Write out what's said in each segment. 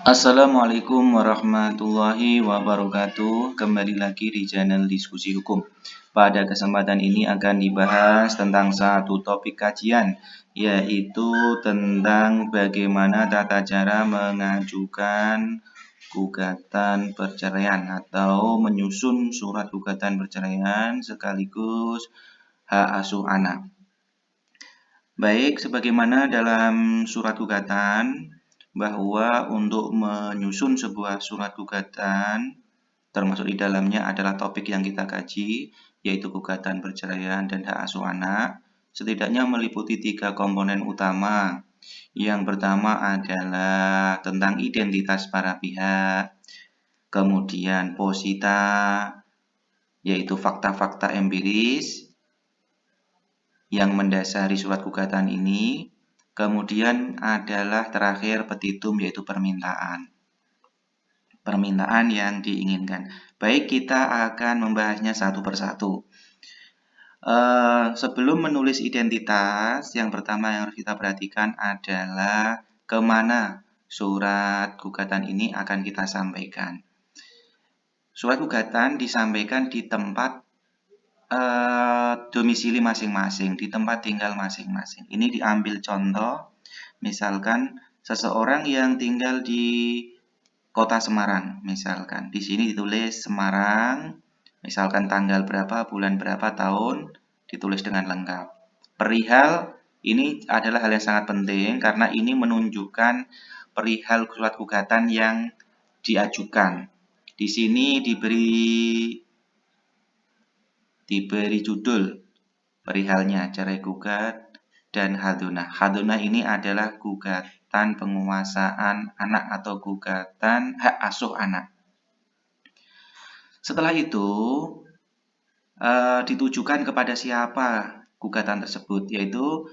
Assalamualaikum warahmatullahi wabarakatuh. Kembali lagi di channel Diskusi Hukum. Pada kesempatan ini akan dibahas tentang satu topik kajian, yaitu tentang bagaimana tata cara mengajukan gugatan perceraian atau menyusun surat gugatan perceraian sekaligus hak asuh anak. Baik, sebagaimana dalam surat gugatan, bahwa untuk menyusun sebuah surat gugatan, termasuk di dalamnya adalah topik yang kita kaji, yaitu gugatan perceraian dan hak asuh anak, setidaknya meliputi 3 komponen utama. Yang pertama adalah tentang identitas para pihak, kemudian posita, yaitu fakta-fakta empiris yang mendasari surat gugatan ini. Kemudian adalah terakhir petitum, yaitu permintaan yang diinginkan. Baik, kita akan membahasnya satu persatu. Sebelum menulis identitas, yang pertama yang harus kita perhatikan adalah kemana surat gugatan ini akan kita sampaikan. Surat gugatan disampaikan di tempat domisili masing-masing, di tempat tinggal masing-masing. Ini diambil contoh, misalkan seseorang yang tinggal di kota Semarang, misalkan di sini ditulis Semarang, misalkan tanggal berapa, bulan berapa, tahun, ditulis dengan lengkap. Perihal ini adalah hal yang sangat penting karena ini menunjukkan perihal surat gugatan yang diajukan. Di sini diberi judul perihalnya, cerai gugat dan hadunah. Hadunah ini adalah gugatan penguasaan anak atau gugatan hak asuh anak. Setelah itu ditujukan kepada siapa gugatan tersebut, yaitu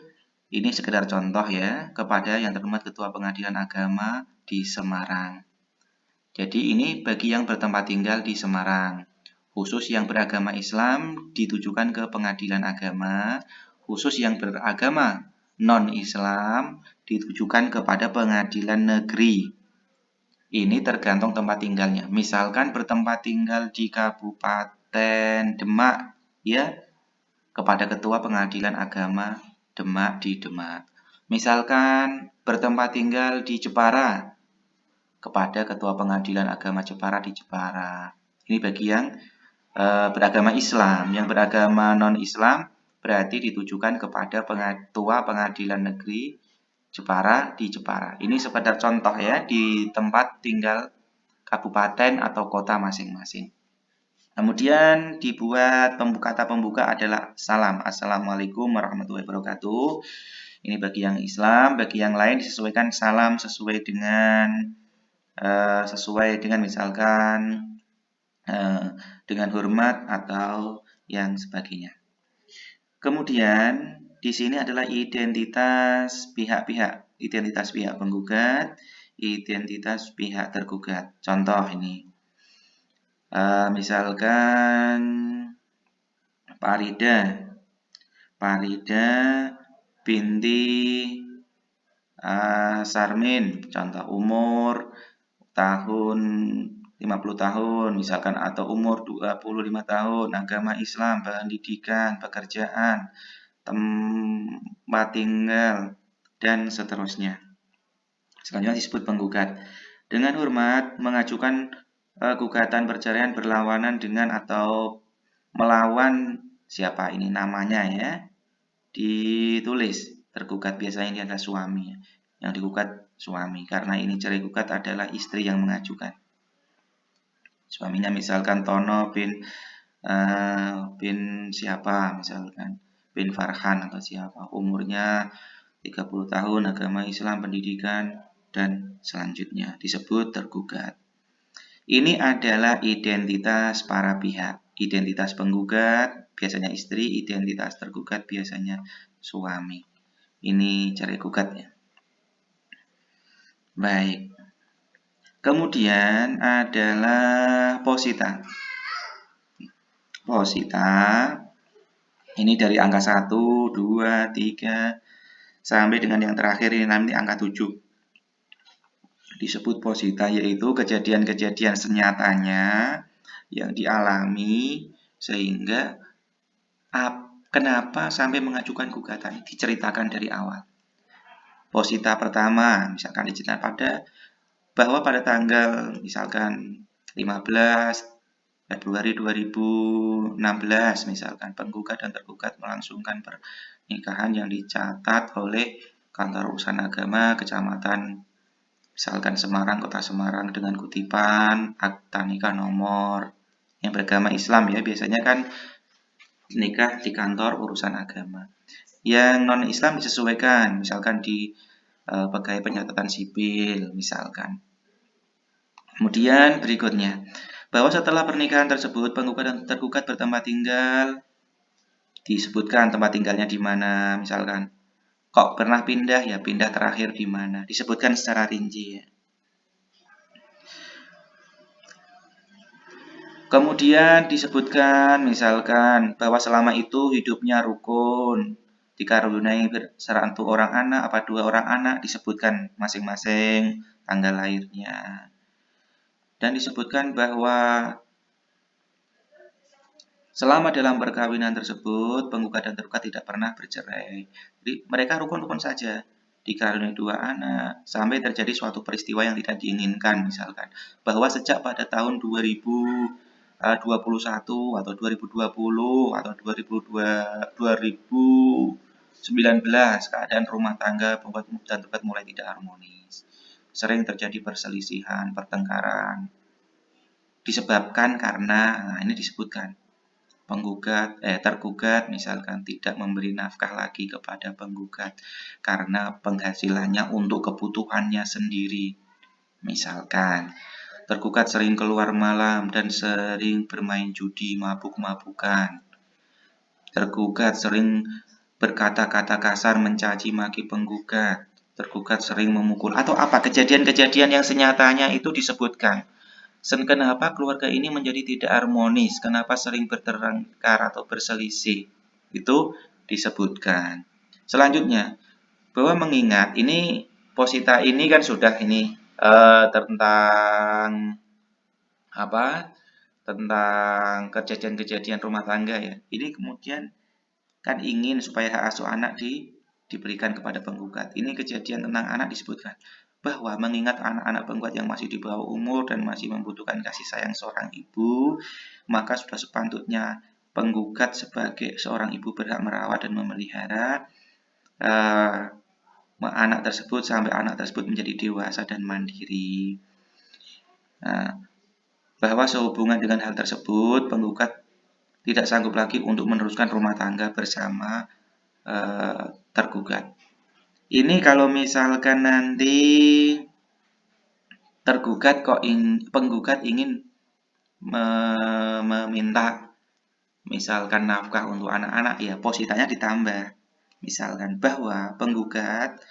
ini sekedar contoh ya, kepada yang terhormat Ketua Pengadilan Agama di Semarang. Jadi ini bagi yang bertempat tinggal di Semarang. Khusus yang beragama Islam ditujukan ke pengadilan agama, khusus yang beragama non-Islam ditujukan kepada pengadilan negeri. Ini tergantung tempat tinggalnya. Misalkan bertempat tinggal di Kabupaten Demak, ya, kepada Ketua Pengadilan Agama Demak di Demak. Misalkan bertempat tinggal di Jepara, kepada Ketua Pengadilan Agama Jepara di Jepara. Ini bagi yang beragama Islam. Yang beragama non-Islam berarti ditujukan kepada Ketua Pengadilan Negeri Jepara di Jepara. Ini sekedar contoh ya, di tempat tinggal kabupaten atau kota masing-masing. Kemudian dibuat kata pembuka adalah salam. Assalamualaikum warahmatullahi wabarakatuh. Ini bagi yang Islam, bagi yang lain disesuaikan salam sesuai dengan misalkan dengan hormat atau yang sebagainya. Kemudian di sini adalah identitas pihak-pihak, identitas pihak penggugat, identitas pihak tergugat. Contoh ini, misalkan Farida binti Sarmin, contoh umur tahun 50 tahun misalkan, atau umur 25 tahun, agama Islam, pendidikan, pekerjaan, tempat tinggal, dan seterusnya. Selanjutnya disebut penggugat. Dengan hormat mengajukan gugatan perceraian berlawanan dengan atau melawan siapa, ini namanya ya, ditulis. Tergugat biasanya ini adalah suami, yang digugat suami, karena ini cerai gugat adalah istri yang mengajukan. Suaminya misalkan Tono bin siapa, misalkan bin Farhan atau siapa, umurnya 30 tahun, agama Islam, pendidikan, dan selanjutnya disebut tergugat. Ini adalah identitas para pihak. Identitas penggugat biasanya istri, identitas tergugat biasanya suami. Ini cerai gugat ya. Baik. Kemudian adalah posita. Posita ini dari angka 1, 2, 3 sampai dengan yang terakhir ini nanti angka 7. disebut posita, yaitu kejadian-kejadian senyatanya yang dialami sehingga kenapa sampai mengajukan gugatan diceritakan dari awal. Posita pertama, misalkan diceritakan bahwa pada tanggal misalkan 15 Februari 2016 misalkan penggugat dan tergugat melangsungkan pernikahan yang dicatat oleh kantor urusan agama kecamatan misalkan Semarang, Kota Semarang dengan kutipan akta nikah nomor yang beragama Islam ya, biasanya kan nikah di kantor urusan agama. Yang non Islam disesuaikan misalkan di pegawai pencatatan sipil misalkan. Kemudian berikutnya, bahwa setelah pernikahan tersebut penggugat dan tergugat bertempat tinggal, disebutkan tempat tinggalnya di mana, misalkan kok pernah pindah ya, pindah terakhir di mana, disebutkan secara rinci ya. Kemudian disebutkan misalkan bahwa selama itu hidupnya rukun, dikaruniai satu orang anak apa 2 orang anak, disebutkan masing-masing tanggal lahirnya. Dan disebutkan bahwa selama dalam perkawinan tersebut, penggugat dan tergugat tidak pernah bercerai. Jadi mereka rukun-rukun saja, dikaruniai 2 anak, sampai terjadi suatu peristiwa yang tidak diinginkan misalkan. Bahwa sejak pada tahun 2021 atau 2020 atau 2019 keadaan rumah tangga penggugat dan tergugat mulai tidak harmonis. Sering terjadi perselisihan, pertengkaran. Disebabkan karena, nah ini disebutkan, tergugat misalkan tidak memberi nafkah lagi kepada penggugat karena penghasilannya untuk kebutuhannya sendiri. Misalkan tergugat sering keluar malam dan sering bermain judi, mabuk-mabukan. Tergugat sering berkata-kata kasar mencaci maki penggugat. Tergugat sering memukul atau apa kejadian-kejadian yang senyatanya itu disebutkan. Kenapa keluarga ini menjadi tidak harmonis? Kenapa sering bertengkar atau berselisih? Itu disebutkan. Selanjutnya, bahwa mengingat ini posita ini kan sudah ini tentang apa? Tentang kejadian-kejadian rumah tangga ya. Ini kemudian kan ingin supaya hak asuh anak diberikan kepada penggugat. Ini kejadian tentang anak disebutkan bahwa mengingat anak-anak penggugat yang masih di bawah umur dan masih membutuhkan kasih sayang seorang ibu, maka sudah sepatutnya penggugat sebagai seorang ibu berhak merawat dan memelihara anak tersebut sampai anak tersebut menjadi dewasa dan mandiri. Nah, bahwa sehubungan dengan hal tersebut, penggugat tidak sanggup lagi untuk meneruskan rumah tangga bersama tergugat. Ini kalau misalkan nanti penggugat ingin meminta misalkan nafkah untuk anak-anak, ya positanya ditambah. Misalkan bahwa penggugat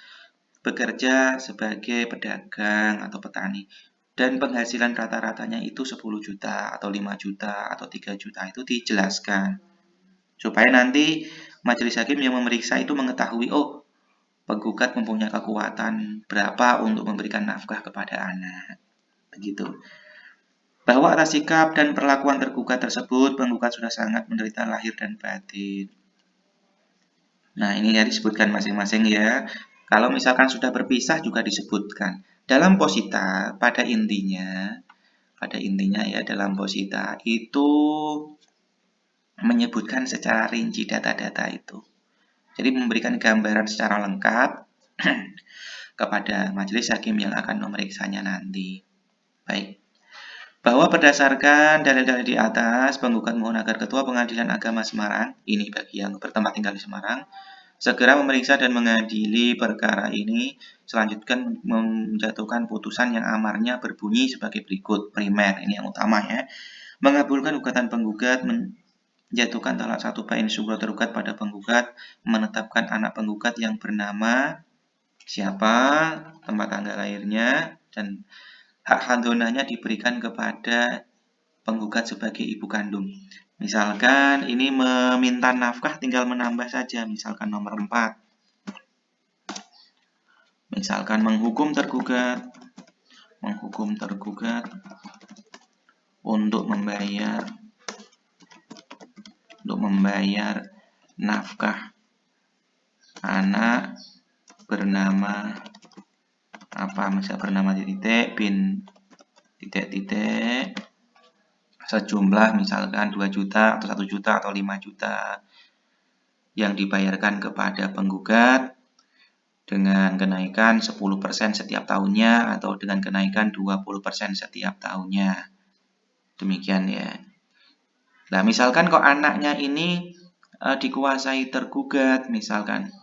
bekerja sebagai pedagang atau petani dan penghasilan rata-ratanya itu 10 juta atau 5 juta atau 3 juta, itu dijelaskan supaya nanti majelis hakim yang memeriksa itu mengetahui, oh penggugat mempunyai kekuatan berapa untuk memberikan nafkah kepada anak. Begitu. Bahwa atas sikap dan perlakuan tergugat tersebut, penggugat sudah sangat menderita lahir dan batin. Nah, ini ya disebutkan masing-masing ya. Kalau misalkan sudah berpisah juga disebutkan. Dalam posita, pada intinya ya dalam posita itu menyebutkan secara rinci data-data itu. Jadi memberikan gambaran secara lengkap kepada majelis hakim yang akan memeriksanya nanti. Baik. Bahwa berdasarkan dalil-dalil di atas, penggugat mohon agar Ketua Pengadilan Agama Semarang, ini bagi yang bertempat tinggal di Semarang, segera memeriksa dan mengadili perkara ini, selanjutnya menjatuhkan putusan yang amarnya berbunyi sebagai berikut. Primer, ini yang utama ya. Mengabulkan gugatan penggugat, menjatuhkan talak 1 bain syukur tergugat pada penggugat, menetapkan anak penggugat yang bernama siapa, tempat tanggal lahirnya, dan hak hadonahnya diberikan kepada penggugat sebagai ibu kandung. Misalkan ini meminta nafkah tinggal menambah saja, misalkan nomor 4. Misalkan menghukum tergugat menghukum tergugat untuk membayar nafkah anak bernama apa, misalnya bernama titik bin titik sejumlah misalkan 2 juta atau 1 juta atau 5 juta yang dibayarkan kepada penggugat dengan kenaikan 10% setiap tahunnya atau dengan kenaikan 20% setiap tahunnya. Demikian ya. Nah, misalkan kok anaknya ini dikuasai tergugat misalkan,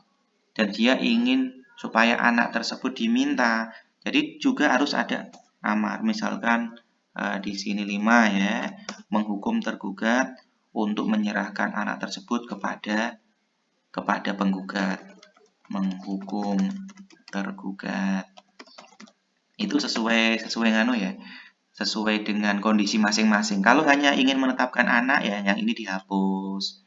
dan dia ingin supaya anak tersebut diminta, jadi juga harus ada amar. Misalkan di sini 5 ya, menghukum tergugat untuk menyerahkan anak tersebut kepada penggugat. Menghukum tergugat itu sesuai ya, sesuai dengan kondisi masing-masing. Kalau hanya ingin menetapkan anak ya yang ini dihapus.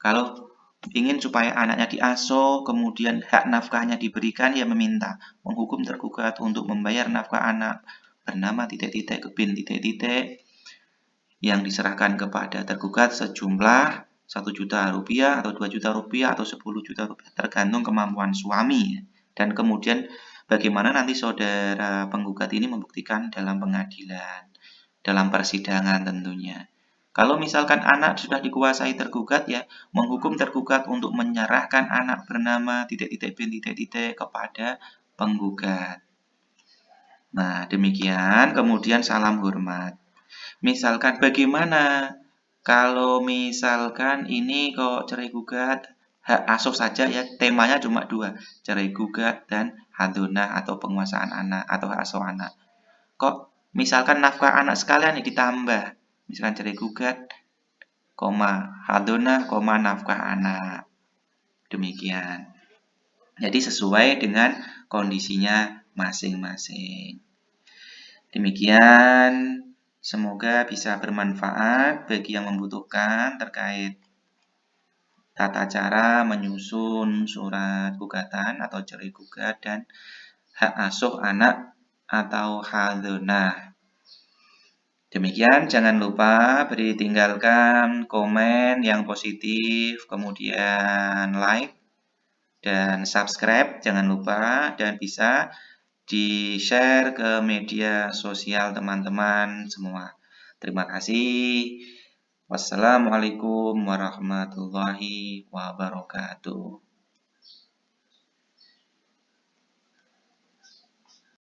Kalau ingin supaya anaknya diasuh kemudian hak nafkahnya diberikan, ya meminta menghukum tergugat untuk membayar nafkah anak bernama titik-titik ke bin titik-titik yang diserahkan kepada tergugat sejumlah 1 juta rupiah atau 2 juta rupiah atau 10 juta rupiah tergantung kemampuan suami. Dan kemudian bagaimana nanti saudara penggugat ini membuktikan dalam pengadilan, dalam persidangan tentunya. Kalau misalkan anak sudah dikuasai tergugat ya, menghukum tergugat untuk menyerahkan anak bernama titik-titik bin titik-titik kepada penggugat. Nah, demikian. Kemudian salam hormat. Misalkan bagaimana kalau misalkan ini kok cerai gugat hak asuh saja ya, temanya cuma 2, cerai gugat dan hadonah atau penguasaan anak atau hak asuh anak. Kok misalkan nafkah anak sekalian ditambah, misalkan cerai gugat, hadonah, nafkah anak. Demikian. Jadi sesuai dengan kondisinya masing-masing. Demikian. Semoga bisa bermanfaat bagi yang membutuhkan terkait tata cara menyusun surat gugatan atau cerai gugat dan hak asuh anak atau hadonah. Demikian, jangan lupa beri tinggalkan komen yang positif, kemudian like dan subscribe, jangan lupa, dan bisa di-share ke media sosial teman-teman semua. Terima kasih. Wassalamualaikum warahmatullahi wabarakatuh.